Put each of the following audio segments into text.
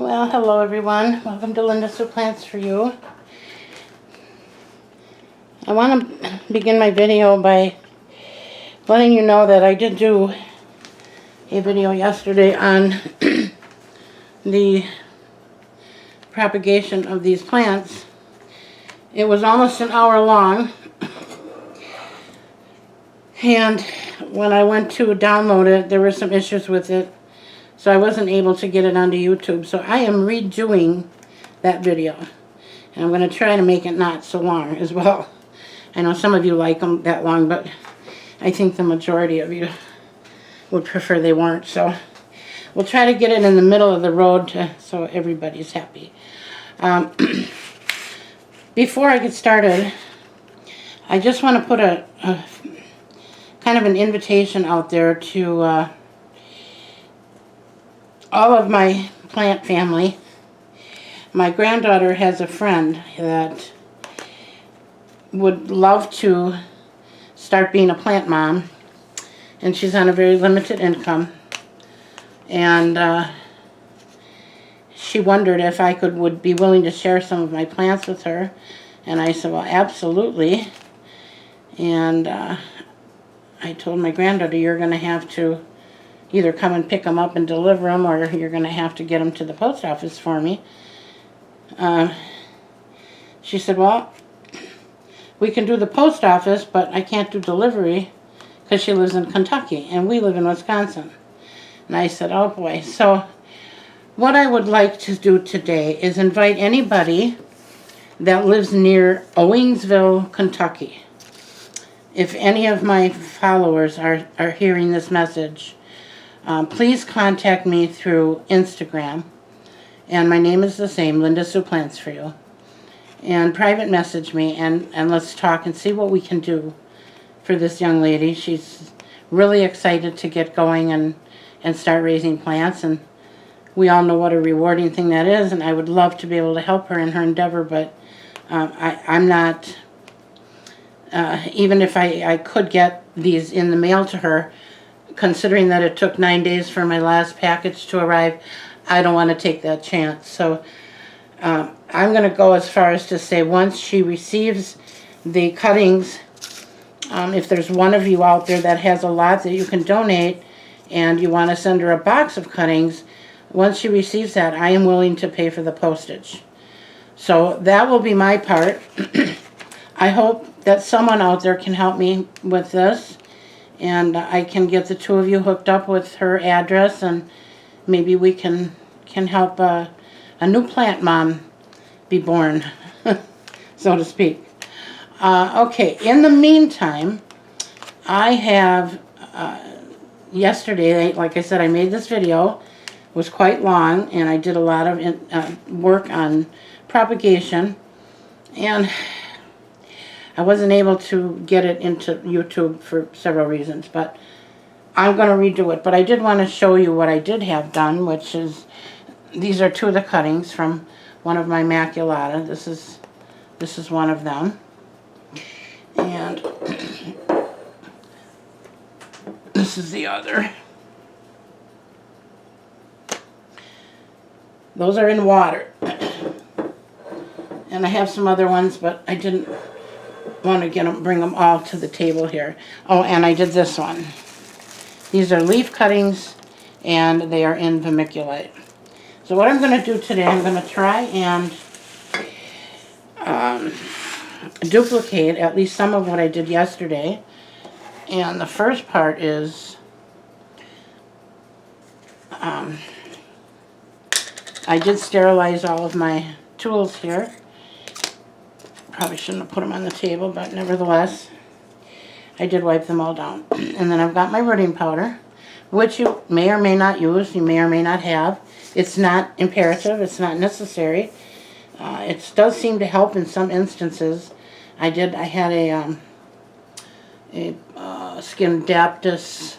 Well, hello everyone. Welcome to Linda's Who Plants For You. I want to begin my video by letting you know that I did do a video yesterday on the propagation of these plants. It was almost an hour long, and when I went to download it, there were some issues with it, so I wasn't able to get it onto YouTube. So I am redoing that video, and I'm going to try to make it not so long as well. I know some of you like them that long, but I think the majority of you would prefer they weren't. So we'll try to get it in the middle of the road so everybody's happy. Before I get started, I just want to put a kind of an invitation out there to all of my plant family. My granddaughter has a friend that would love to start being a plant mom, and she's on a very limited income, and she wondered if I would be willing to share some of my plants with her, and I said, well, absolutely. And I told my granddaughter, you're going to have to either come and pick them up and deliver them, or you're going to have to get them to the post office for me. She said, well, we can do the post office, but I can't do delivery because she lives in Kentucky and we live in Wisconsin. And I said, oh boy. So what I would like to do today is invite anybody that lives near Owingsville, Kentucky. If any of my followers are hearing this message, please contact me through Instagram. And my name is the same, Linda's Who Plants For You. And private message me, and let's talk and see what we can do for this young lady. She's really excited to get going and start raising plants, and we all know what a rewarding thing that is, and I would love to be able to help her in her endeavor, but I'm not, even if I could get these in the mail to her, considering that it took 9 days for my last package to arrive, I don't want to take that chance. So I'm going to go as far as to say, once she receives the cuttings, if there's one of you out there that has a lot that you can donate and you want to send her a box of cuttings, once she receives that, I am willing to pay for the postage. So that will be my part. I hope that someone out there can help me with this, and I can get the two of you hooked up with her address, and maybe we can help a new plant mom be born, so to speak. Okay, in the meantime, I have, yesterday, like I said, I made this video. It was quite long, and I did a lot of work on propagation, and I wasn't able to get it into YouTube for several reasons, but I'm going to redo it. But I did want to show you what I did have done, which is, these are two of the cuttings from one of my Maculata. This is one of them. And this is the other. Those are in water. And I have some other ones, but I didn't want to bring them all to the table here. Oh, and I did this one. These are leaf cuttings, and they are in vermiculite. So what I'm going to do today, I'm going to try and duplicate at least some of what I did yesterday. And the first part is, I did sterilize all of my tools here. Probably shouldn't have put them on the table, but nevertheless, I did wipe them all down. And then I've got my rooting powder, which you may or may not use, you may or may not have. It's not imperative, it's not necessary. It does seem to help in some instances. I had a Scindaptus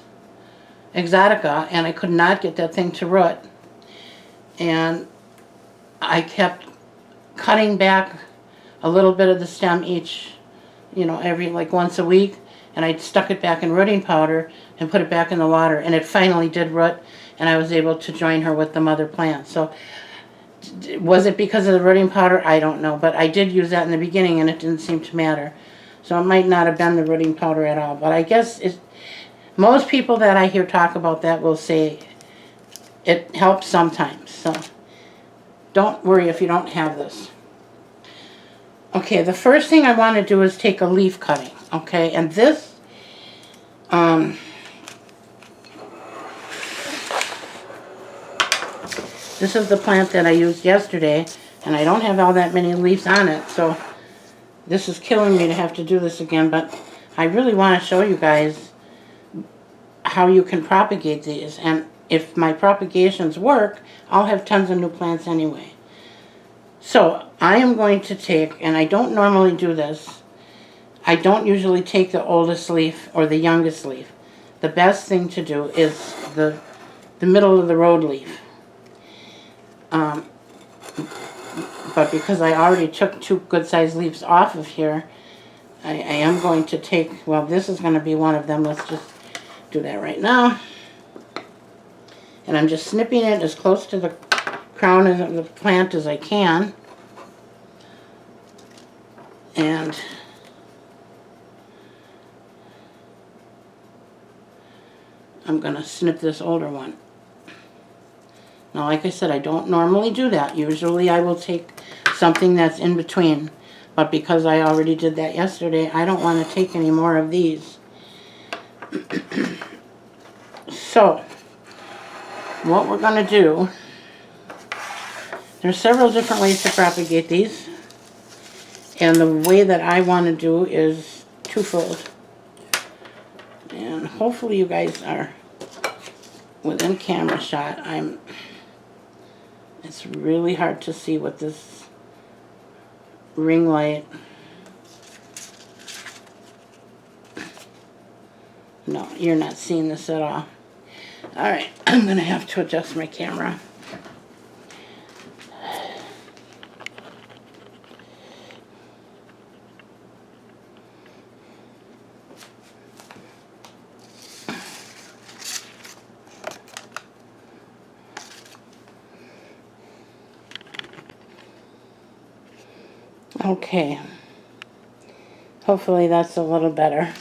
exotica, and I could not get that thing to root. And I kept cutting back a little bit of the stem each, every once a week, and I stuck it back in rooting powder and put it back in the water, and it finally did root, and I was able to join her with the mother plant. So Was it because of the rooting powder? I don't know, but I did use that in the beginning and it didn't seem to matter. So it might not have been the rooting powder at all, but I guess most people that I hear talk about that will say it helps sometimes. So don't worry if you don't have this. Okay, the first thing I want to do is take a leaf cutting, okay? And this, this is the plant that I used yesterday, and I don't have all that many leaves on it, so this is killing me to have to do this again, but I really want to show you guys how you can propagate these, and if my propagations work, I'll have tons of new plants anyway. So I am going to take, and I don't normally do this, I don't usually take the oldest leaf or the youngest leaf. The best thing to do is the middle of the road leaf. But because I already took 2 good-sized leaves off of here, I am going to take, well, this is going to be one of them. Let's just do that right now. And I'm just snipping it as close to the crown of the plant as I can. And I'm going to snip this older one. Now, like I said, I don't normally do that. Usually I will take something that's in between. But because I already did that yesterday, I don't want to take any more of these. So, what we're going to do, there's several different ways to propagate these. And the way that I want to do is twofold. And hopefully you guys are within camera shot. It's really hard to see with this ring light. No, you're not seeing this at all. Alright, I'm going to have to adjust my camera. Okay, hopefully that's a little better.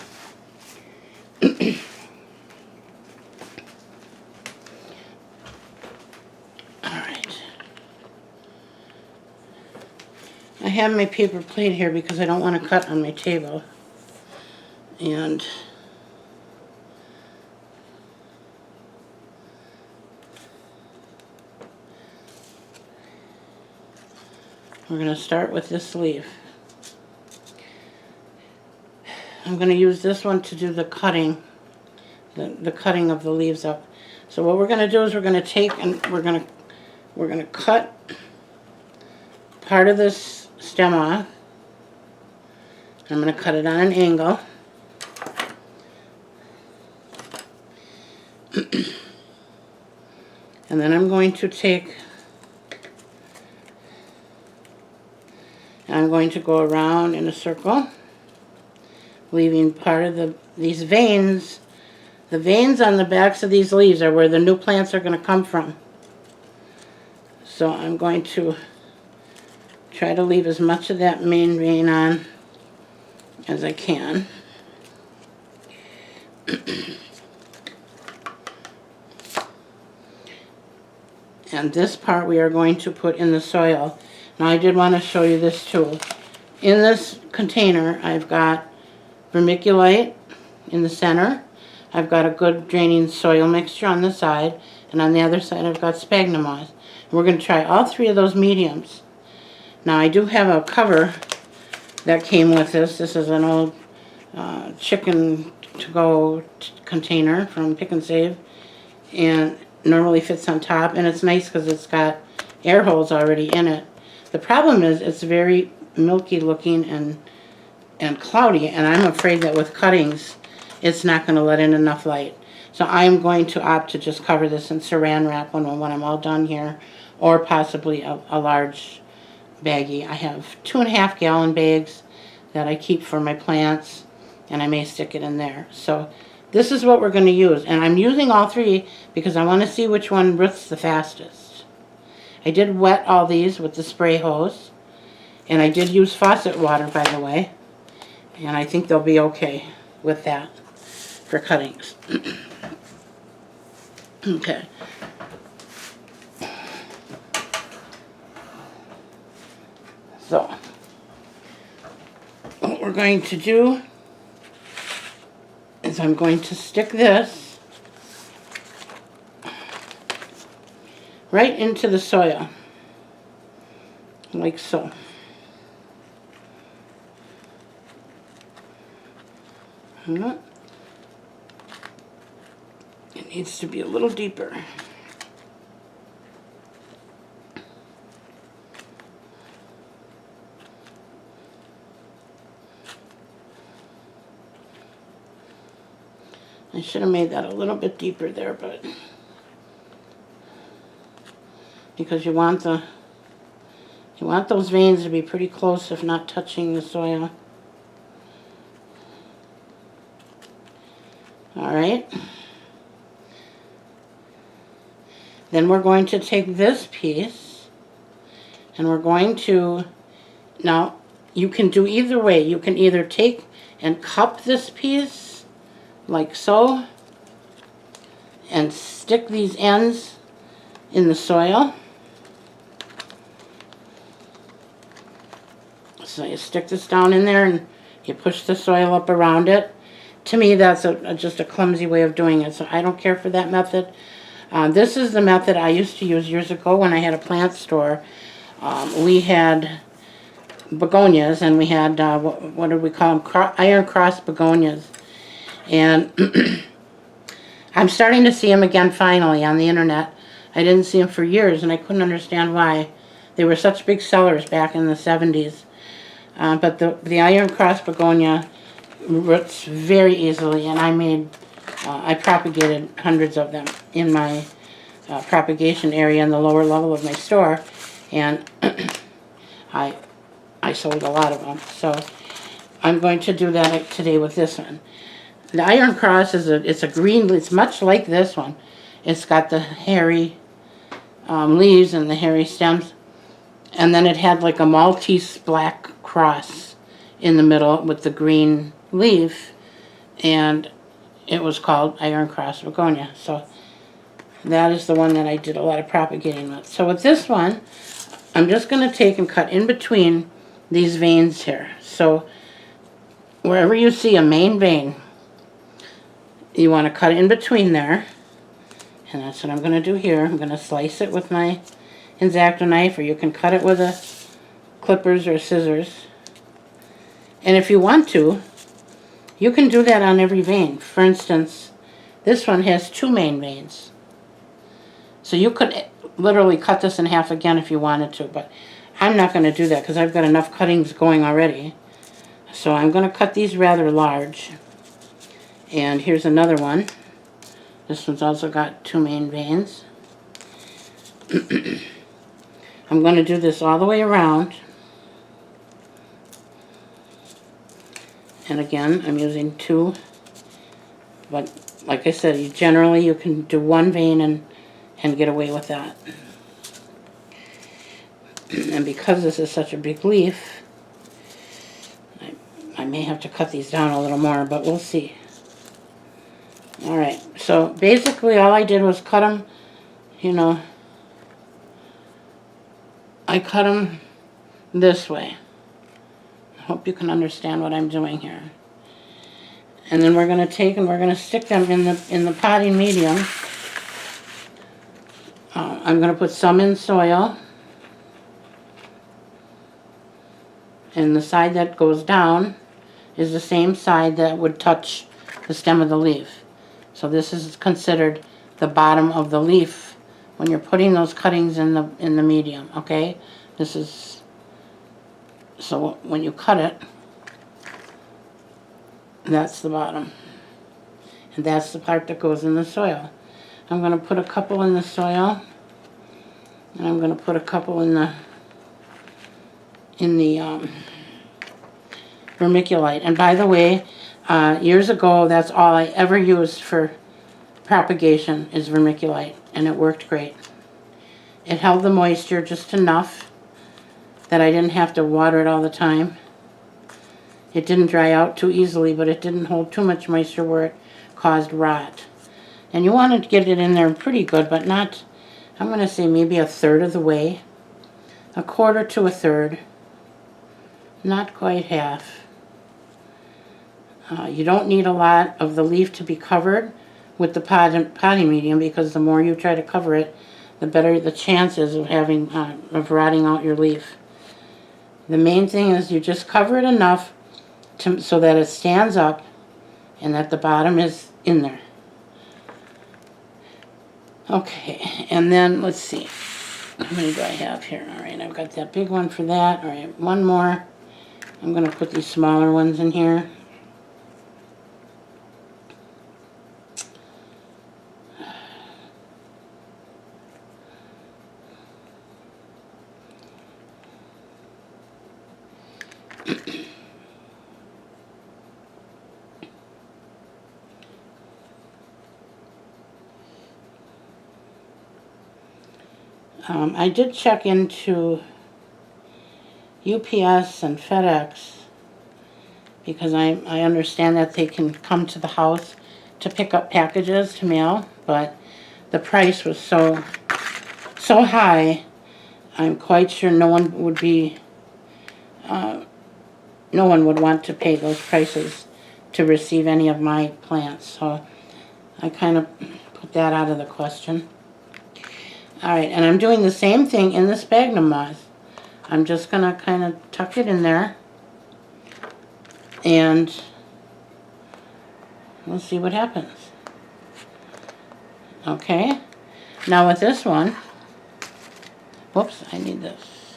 Alright, I have my paper plate here because I don't want to cut on my table, and we're going to start with this leaf. I'm going to use this one to do the cutting, the cutting of the leaves up. So what we're going to do is we're going to take and we're going to cut part of this stem off. I'm going to cut it on an angle. And then I'm going to take, I'm going to go around in a circle, leaving part of these veins. The veins on the backs of these leaves are where the new plants are going to come from. So I'm going to try to leave as much of that main vein on as I can. And this part we are going to put in the soil. Now I did want to show you this too. In this container I've got vermiculite in the center. I've got a good draining soil mixture on the side, and on the other side I've got sphagnum moss. We're going to try all 3 of those mediums. Now I do have a cover that came with this. This is an old chicken to-go container from Pick and Save, and normally fits on top, and it's nice because it's got air holes already in it. The problem is it's very milky looking and cloudy, and I'm afraid that with cuttings it's not going to let in enough light. So I'm going to opt to just cover this in saran wrap when I'm all done here, or possibly a large baggie. I have 2.5 gallon bags that I keep for my plants, and I may stick it in there. So this is what we're going to use, and I'm using all 3 because I want to see which one roots the fastest. I did wet all these with the spray hose. And I did use faucet water, by the way. And I think they'll be okay with that for cuttings. Okay. So, what we're going to do is I'm going to stick this right into the soil, like so. It needs to be a little deeper. I should have made that a little bit deeper there, but because you want those veins to be pretty close, if not touching the soil. All right. Then we're going to take this piece and we're going to, now you can do either way. You can either take and cup this piece like so and stick these ends in the soil. So you stick this down in there and you push the soil up around it. To me, that's just a clumsy way of doing it, so I don't care for that method. This is the method I used to use years ago when I had a plant store. We had begonias, and we had, what did we call them? Iron cross begonias. And I'm starting to see them again finally on the internet. I didn't see them for years, and I couldn't understand why. They were such big sellers back in the 70s. But the iron cross begonia roots very easily, and I propagated hundreds of them in my propagation area in the lower level of my store, and I sold a lot of them. So I'm going to do that today with this one. The iron cross it's a green. It's much like this one. It's got the hairy leaves and the hairy stems, and then it had like a Maltese black cross in the middle with the green leaf, and it was called Iron Cross Begonia. So that is the one that I did a lot of propagating with. So with this one, I'm just going to take and cut in between these veins here. So wherever you see a main vein, you want to cut in between there, and that's what I'm going to do here. I'm going to slice it with my X-Acto knife, or you can cut it with a clippers or scissors. And if you want to, you can do that on every vein. For instance, this one has 2 main veins. So you could literally cut this in half again if you wanted to, but I'm not going to do that because I've got enough cuttings going already. So I'm going to cut these rather large. And here's another one. This one's also got 2 main veins. I'm going to do this all the way around. And again, I'm using 2, but like I said, generally you can do 1 vein and get away with that. And because this is such a big leaf, I may have to cut these down a little more, but we'll see. Alright, so basically all I did was cut them, you know, I cut them this way. I hope you can understand what I'm doing here. And then we're going to take and we're going to stick them in the potting medium. I'm going to put some in soil. And the side that goes down is the same side that would touch the stem of the leaf. So this is considered the bottom of the leaf when you're putting those cuttings in the medium, okay? This is, so when you cut it, that's the bottom. And that's the part that goes in the soil. I'm going to put a couple in the soil, and I'm going to put a couple in the vermiculite. And by the way, years ago, that's all I ever used for propagation is vermiculite, and it worked great. It held the moisture just enough that I didn't have to water it all the time. It didn't dry out too easily, but it didn't hold too much moisture where it caused rot. And you want to get it in there pretty good, but not, I'm going to say maybe a third of the way. A quarter to a third. Not quite half. You don't need a lot of the leaf to be covered with the potting medium, because the more you try to cover it, the better the chances of having of rotting out your leaf. The main thing is you just cover it enough so that it stands up and that the bottom is in there. Okay, and then let's see. How many do I have here? All right, I've got that big one for that. All right, one more. I'm going to put these smaller ones in here. I did check into UPS and FedEx because I understand that they can come to the house to pick up packages to mail, but the price was so high, I'm quite sure no one would want to pay those prices to receive any of my plants, so I kind of put that out of the question. Alright, and I'm doing the same thing in the sphagnum moss. I'm just going to kind of tuck it in there, and we'll see what happens. Okay, now with this one, whoops, I need this.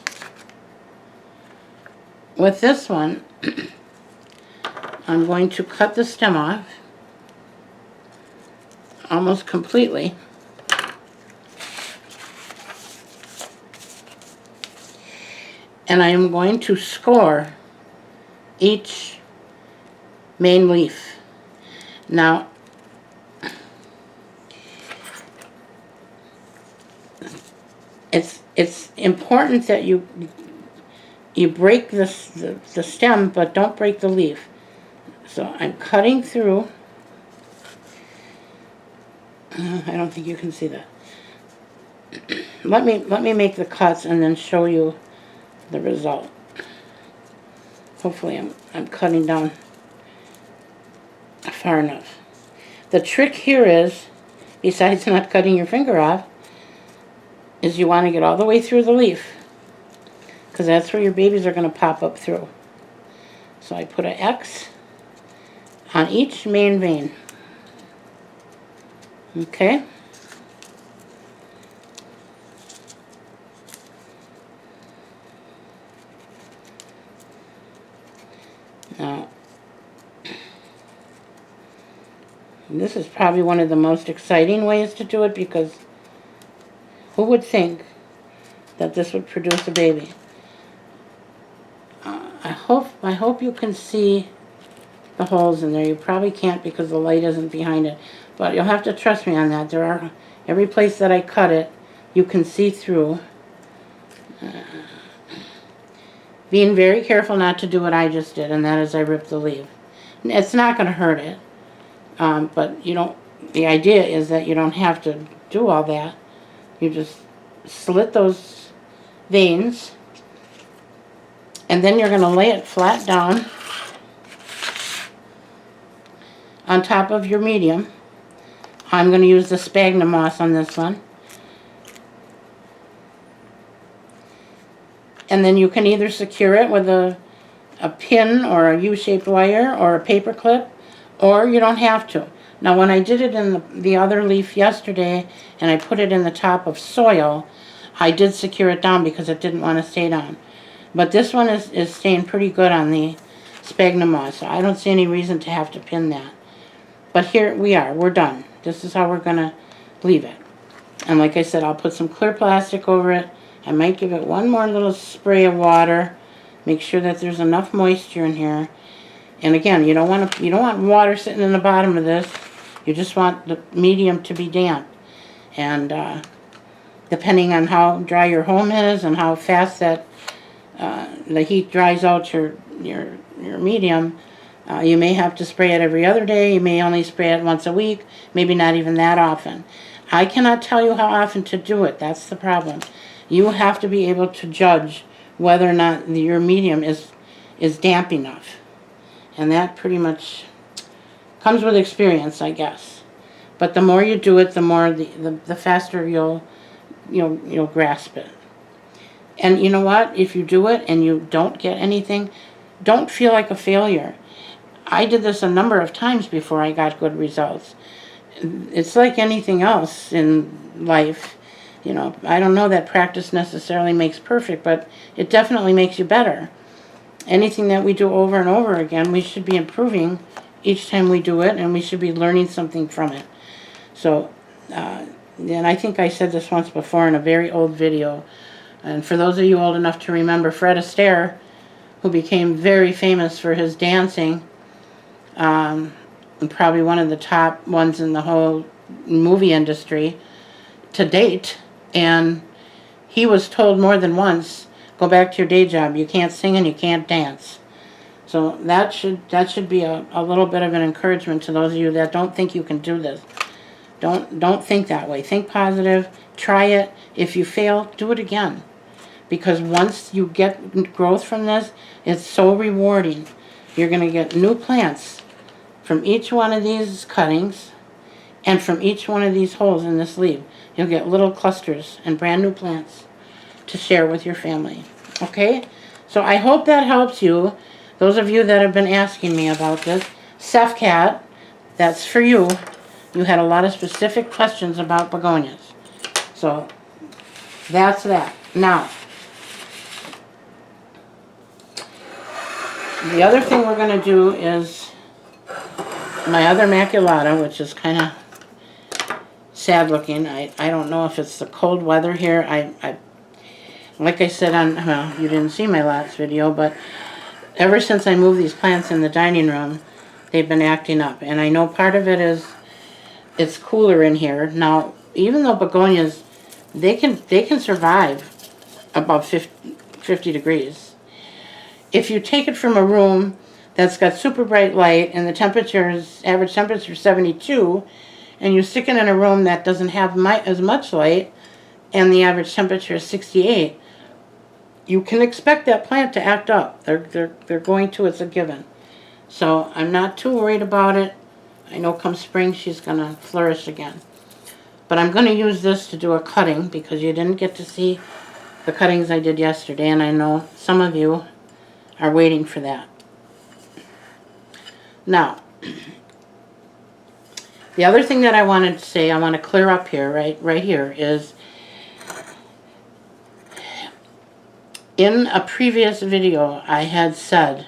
With this one, I'm going to cut the stem off almost completely. And I am going to score each main leaf. Now, it's important that you break the stem, but don't break the leaf. So I'm cutting through. I don't think you can see that. Let me make the cuts and then show you the result. Hopefully I'm cutting down far enough. The trick here is, besides not cutting your finger off, is you want to get all the way through the leaf, because that's where your babies are going to pop up through. So I put an X on each main vein. Okay? Now, this is probably one of the most exciting ways to do it, because who would think that this would produce a baby? I hope you can see the holes in there. You probably can't because the light isn't behind it, but you'll have to trust me on that. There are, every place that I cut it, you can see through. Being very careful not to do what I just did, and that is I ripped the leaf. It's not going to hurt it, but you don't. The idea is that you don't have to do all that. You just slit those veins, and then you're going to lay it flat down on top of your medium. I'm going to use the sphagnum moss on this one. And then you can either secure it with a pin or a U-shaped wire or a paper clip, or you don't have to. Now when I did it in the other leaf yesterday and I put it in the top of soil, I did secure it down because it didn't want to stay down. But this one is staying pretty good on the sphagnum moss, so I don't see any reason to have to pin that. But here we are, we're done. This is how we're going to leave it. And like I said, I'll put some clear plastic over it. I might give it one more little spray of water. Make sure that there's enough moisture in here. And again, you don't want water sitting in the bottom of this. You just want the medium to be damp. And then depending on how dry your home is and how fast that the heat dries out your medium. You may have to spray it every other day. You may only spray it once a week, maybe not even that often. I cannot tell you how often to do it. That's the problem. You have to be able to judge whether or not your medium is damp enough. And that pretty much comes with experience, I guess. But the more you do it, the more the faster you'll grasp it. And you know what? If you do it and you don't get anything, don't feel like a failure. I did this a number of times before I got good results. It's like anything else in life. I don't know that practice necessarily makes perfect, but it definitely makes you better. Anything that we do over and over again, we should be improving each time we do it, and we should be learning something from it. So, and I think I said this once before in a very old video, and for those of you old enough to remember Fred Astaire, who became very famous for his dancing, and probably one of the top ones in the whole movie industry to date, and he was told more than once, go back to your day job, you can't sing and you can't dance. So that should be a little bit of an encouragement to those of you that don't think you can do this. Don't think that way. Think positive. Try it. If you fail, do it again. Because once you get growth from this, it's so rewarding. You're going to get new plants from each one of these cuttings and from each one of these holes in this leaf. You'll get little clusters and brand new plants to share with your family. Okay? So I hope that helps you. Those of you that have been asking me about this, Sefcat, that's for you. You had a lot of specific questions about begonias. So that's that. Now, the other thing we're going to do is my other Maculata, which is kind of sad looking. I don't know if it's the cold weather here. I like I said well, you didn't see my last video, but ever since I moved these plants in the dining room, they've been acting up. And I know part of it is it's cooler in here. Now, even though begonias, they can survive above 50 degrees. If you take it from a room that's got super bright light and the average temperature is 72, and you stick it in a room that doesn't have as much light and the average temperature is 68, you can expect that plant to act up. They're going to, it's a given. So I'm not too worried about it. I know come spring she's going to flourish again. But I'm going to use this to do a cutting because you didn't get to see the cuttings I did yesterday, and I know some of you are waiting for that. Now, the other thing that I wanted to say, I want to clear up here, right here, is in a previous video I had said,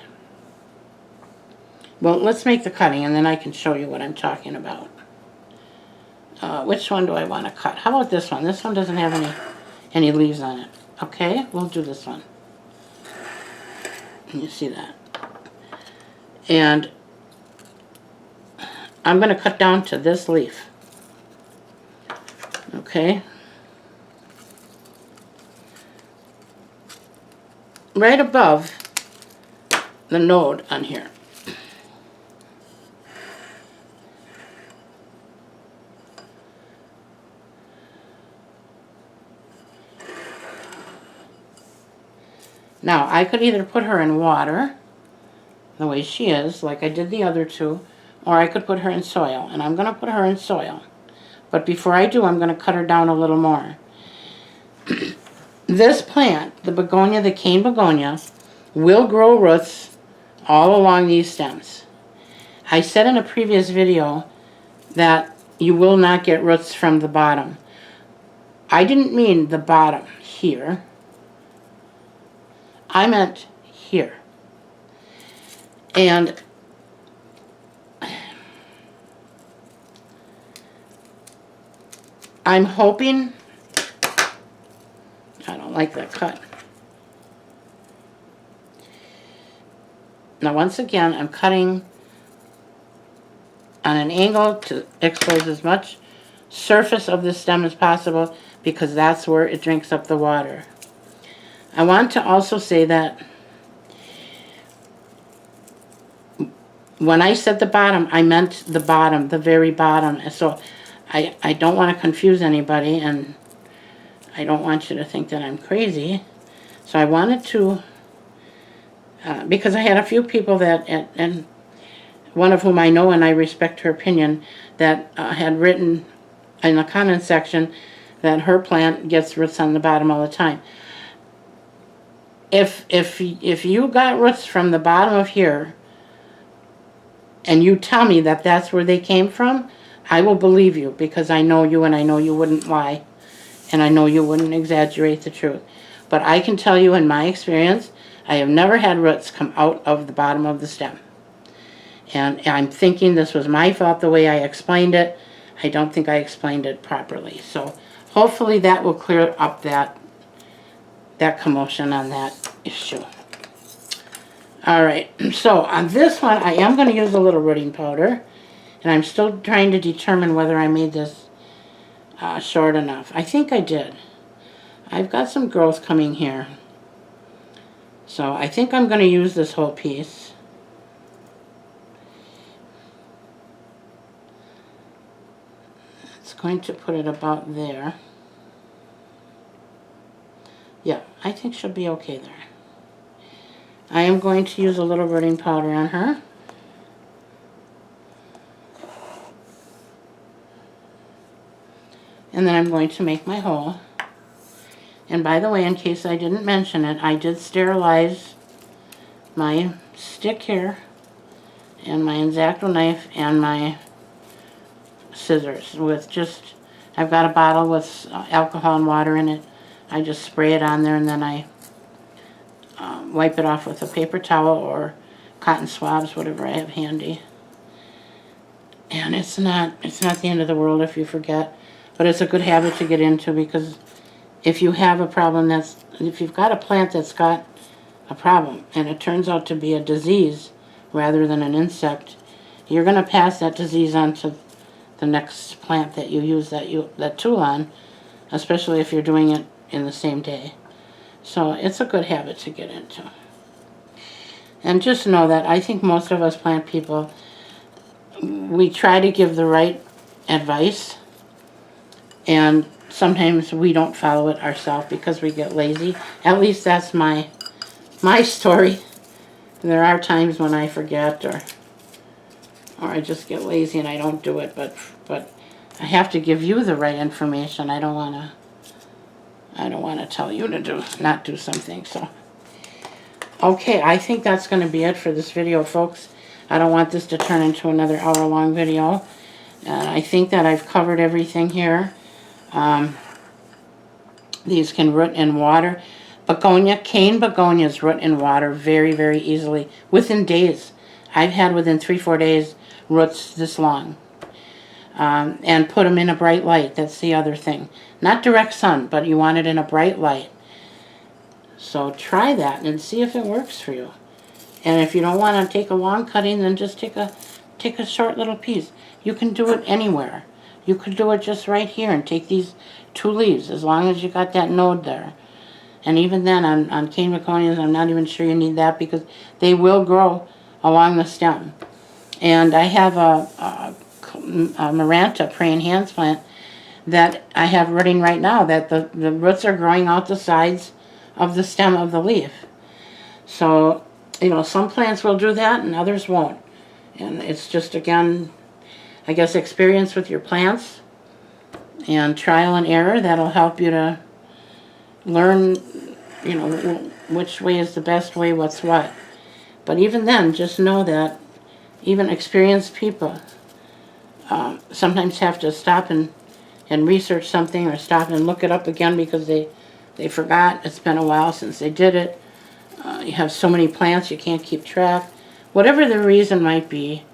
well, let's make the cutting and then I can show you what I'm talking about. Which one do I want to cut? How about this one? This one doesn't have any leaves on it. Okay, we'll do this one. You see that? And I'm going to cut down to this leaf. Okay? Right above the node on here. Now, I could either put her in water, the way she is, like I did the other two, or I could put her in soil. And I'm going to put her in soil. But before I do, I'm going to cut her down a little more. This plant, the begonia, the cane begonia, will grow roots all along these stems. I said in a previous video that you will not get roots from the bottom. I didn't mean the bottom here. I meant here. And I'm hoping, I don't like that cut. Now once again, I'm cutting on an angle to expose as much surface of the stem as possible because that's where it drinks up the water. I want to also say that when I said the bottom, I meant the bottom, the very bottom. So I don't want to confuse anybody, and I don't want you to think that I'm crazy. So I wanted to, because I had a few people that, and one of whom I know and I respect her opinion, that had written in the comment section that her plant gets roots on the bottom all the time. If you got roots from the bottom of here, and you tell me that that's where they came from, I will believe you, because I know you, and I know you wouldn't lie, and I know you wouldn't exaggerate the truth. But I can tell you in my experience, I have never had roots come out of the bottom of the stem. And I'm thinking this was my fault the way I explained it. I don't think I explained it properly. So hopefully that will clear up that commotion on that issue. Alright, so on this one I am going to use a little rooting powder, and I'm still trying to determine whether I made this short enough. I think I did. I've got some growth coming here, so I think I'm going to use this whole piece. It's going to put it about there. Yeah, I think she'll be okay there. I am going to use a little rooting powder on her. And then I'm going to make my hole. And by the way, in case I didn't mention it, I did sterilize my stick here, and my X-Acto knife, and my scissors with just, I've got a bottle with alcohol and water in it. I just spray it on there, and then I wipe it off with a paper towel or cotton swabs, whatever I have handy. And it's not the end of the world if you forget, but it's a good habit to get into, because if you have a problem if you've got a plant that's got a problem and it turns out to be a disease rather than an insect, you're going to pass that disease on to the next plant that you use that tool on, especially if you're doing it in the same day. So it's a good habit to get into. And just know that I think most of us plant people, we try to give the right advice, and sometimes we don't follow it ourselves because we get lazy. At least that's my story. There are times when I forget, or I just get lazy and I don't do it, but I have to give you the right information. I don't want to tell you to not do something. So okay, I think that's going to be it for this video, folks. I don't want this to turn into another hour-long video. And I think that I've covered everything here. These can root in water. Cane begonias root in water very, very easily, within days. I've had within 3-4 days roots this long. And put them in a bright light. That's the other thing. Not direct sun, but you want it in a bright light. So try that and see if it works for you. And if you don't want to take a long cutting, then just take a short little piece. You can do it anywhere. You could do it just right here and take these 2 leaves, as long as you got that node there. And even then, on cane begonias, I'm not even sure you need that, because they will grow along the stem. And I have a Maranta praying hands plant that I have rooting right now, that the roots are growing out the sides of the stem of the leaf. So, you know, some plants will do that and others won't. And it's just, again, I guess, experience with your plants and trial and error that'll help you to learn, you know, which way is the best way, what's what. But even then, just know that even experienced people sometimes have to stop and research something, or stop and look it up again because they forgot. It's been a while since they did it. You have so many plants you can't keep track. Whatever the reason might be,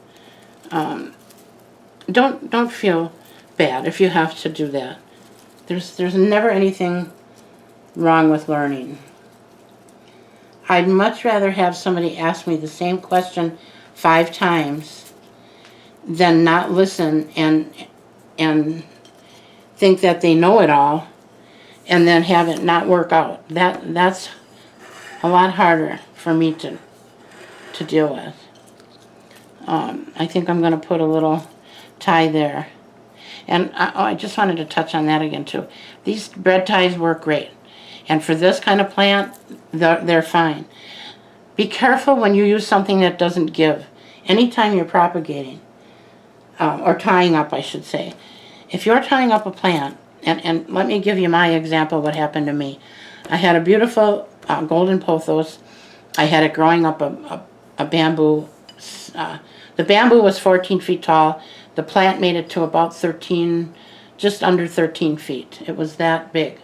don't feel bad if you have to do that. There's never anything wrong with learning. I'd much rather have somebody ask me the same question 5 times than not listen and think that they know it all and then have it not work out. That's a lot harder for me to deal with. I think I'm going to put a little tie there. And I just wanted to touch on that again too. These bread ties work great. And for this kind of plant, they're fine. Be careful when you use something that doesn't give. Anytime you're propagating, or tying up, I should say. If you're tying up a plant, and let me give you my example of what happened to me. I had a beautiful golden pothos. I had it growing up a bamboo. The bamboo was 14 feet tall. The plant made it to about 13, just under 13 feet. It was that big.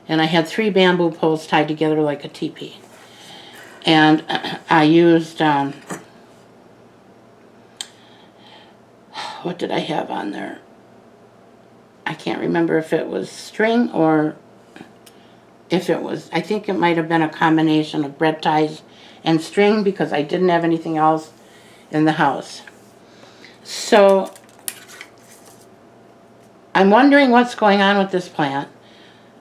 And I had 3 bamboo poles tied together like a teepee. And I used, what did I have on there? I can't remember if it was string or if it was, I think it might have been a combination of bread ties and string because I didn't have anything else in the house. So I'm wondering what's going on with this plant.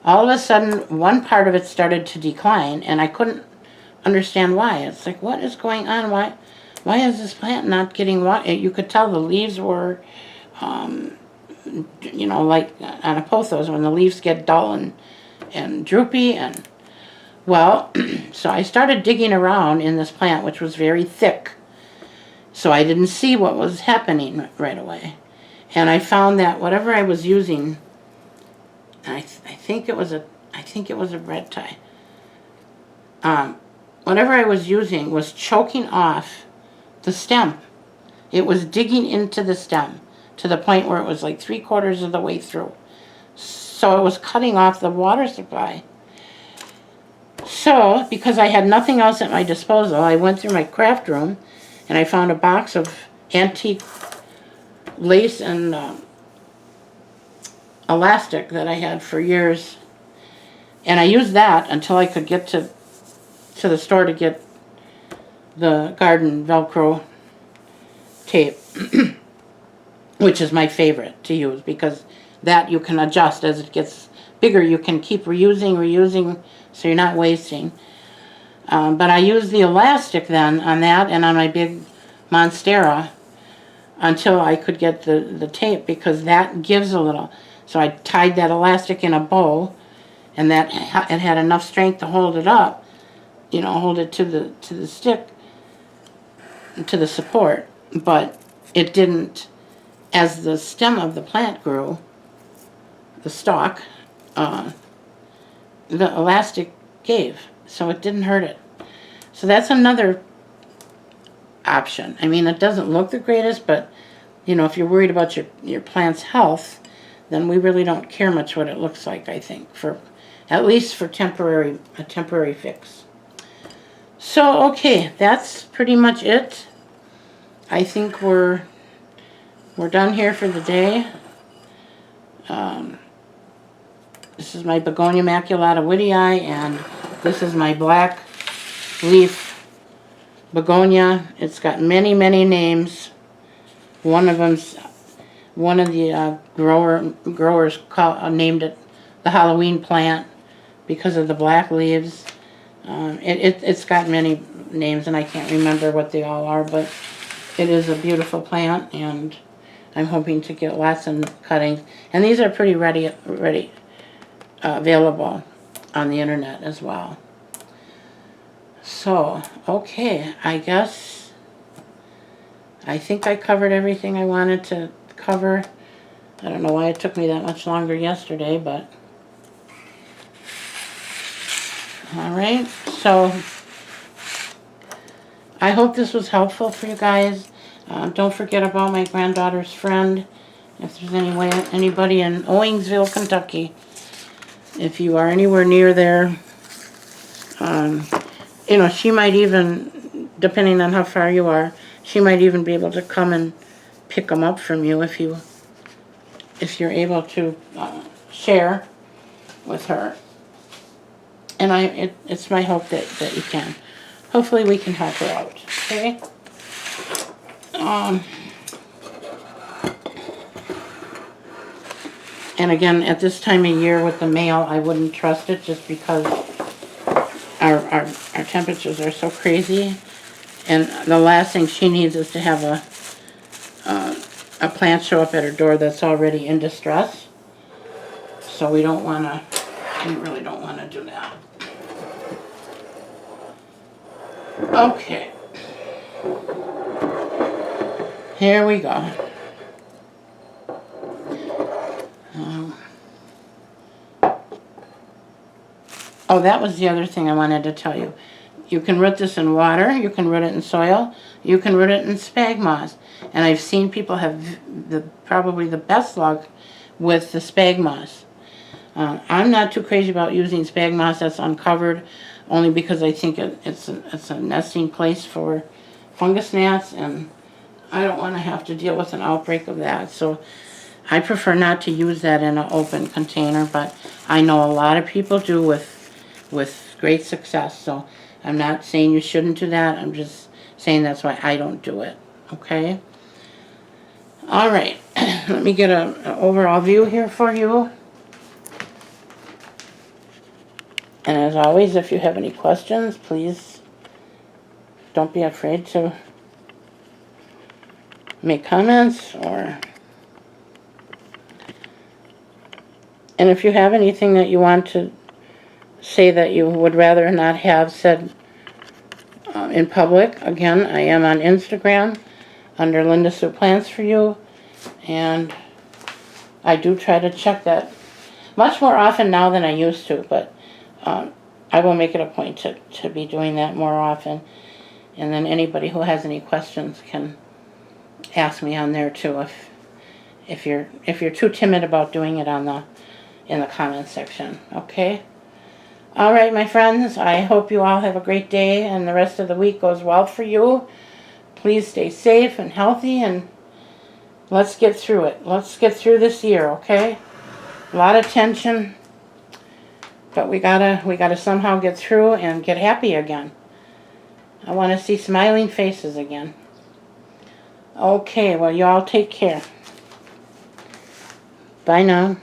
All of a sudden, one part of it started to decline, and I couldn't understand why. It's like, what is going on? Why is this plant not getting water? You could tell the leaves were, you know, like on a pothos when the leaves get dull and droopy. And well, so I started digging around in this plant, which was very thick. So I didn't see what was happening right away. And I found that whatever I was using, I think it was a bread tie. Whatever I was using was choking off the stem. It was digging into the stem to the point where it was like 3/4 of the way through. So it was cutting off the water supply. So, because I had nothing else at my disposal, I went through my craft room and I found a box of antique lace and elastic that I had for years. And I used that until I could get to the store to get the garden Velcro tape, which is my favorite to use because that you can adjust as it gets bigger. You can keep reusing, so you're not wasting. But I used the elastic then on that and on my big Monstera until I could get the tape because that gives a little. So I tied that elastic in a bow, and that it had enough strength to hold it up, you know, hold it to the stick, to the support. But it didn't, as the stem of the plant grew, the stalk, the elastic gave, so it didn't hurt it. So that's another option. I mean, it doesn't look the greatest, but you know, if you're worried about your plant's health, then we really don't care much what it looks like, I think, for at least for a temporary fix. So okay, that's pretty much it. I think we're done here for the day. This is my Begonia Maculata Whittii, and this is my black leaf Begonia. It's got many, many names. One of the growers named it the Halloween plant because of the black leaves. It's got many names, and I can't remember what they all are, but it is a beautiful plant, and I'm hoping to get lots of cuttings. And these are pretty ready available on the internet as well. So, okay, I think I covered everything I wanted to cover. I don't know why it took me that much longer yesterday, but alright, so I hope this was helpful for you guys. Don't forget about my granddaughter's friend. If there's anybody in Owingsville, Kentucky, if you are anywhere near there, you know, she might even, depending on how far you are, she might even be able to come and pick them up from you if you're able to share with her. And it's my hope that you can. Hopefully we can help her out. Okay. And again, at this time of year with the mail, I wouldn't trust it just because our temperatures are so crazy. And the last thing she needs is to have a plant show up at her door that's already in distress. So we don't want to, we really don't want to do that. Okay. Here we go. Oh, that was the other thing I wanted to tell you. You can root this in water, you can root it in soil, you can root it in spag moss. And I've seen people have probably the best luck with the spag moss. I'm not too crazy about using spag moss that's uncovered, only because I think it's a nesting place for fungus gnats, and I don't want to have to deal with an outbreak of that. So I prefer not to use that in an open container, but I know a lot of people do with great success. So I'm not saying you shouldn't do that. I'm just saying that's why I don't do it. Okay? All right. Let me get an overall view here for you. And as always, if you have any questions, please don't be afraid to make comments, and if you have anything that you want to say that you would rather not have said in public, again, I am on Instagram under Linda Sue Plants for You, and I do try to check that much more often now than I used to, but I will make it a point to be doing that more often. And then anybody who has any questions can ask me on there too, if you're too timid about doing it in the comments section. Okay? All right, my friends, I hope you all have a great day and the rest of the week goes well for you. Please stay safe and healthy, and let's get through it. Let's get through this year, okay? A lot of tension, but we gotta somehow get through and get happy again. I want to see smiling faces again. Okay, well, you all take care. Bye now.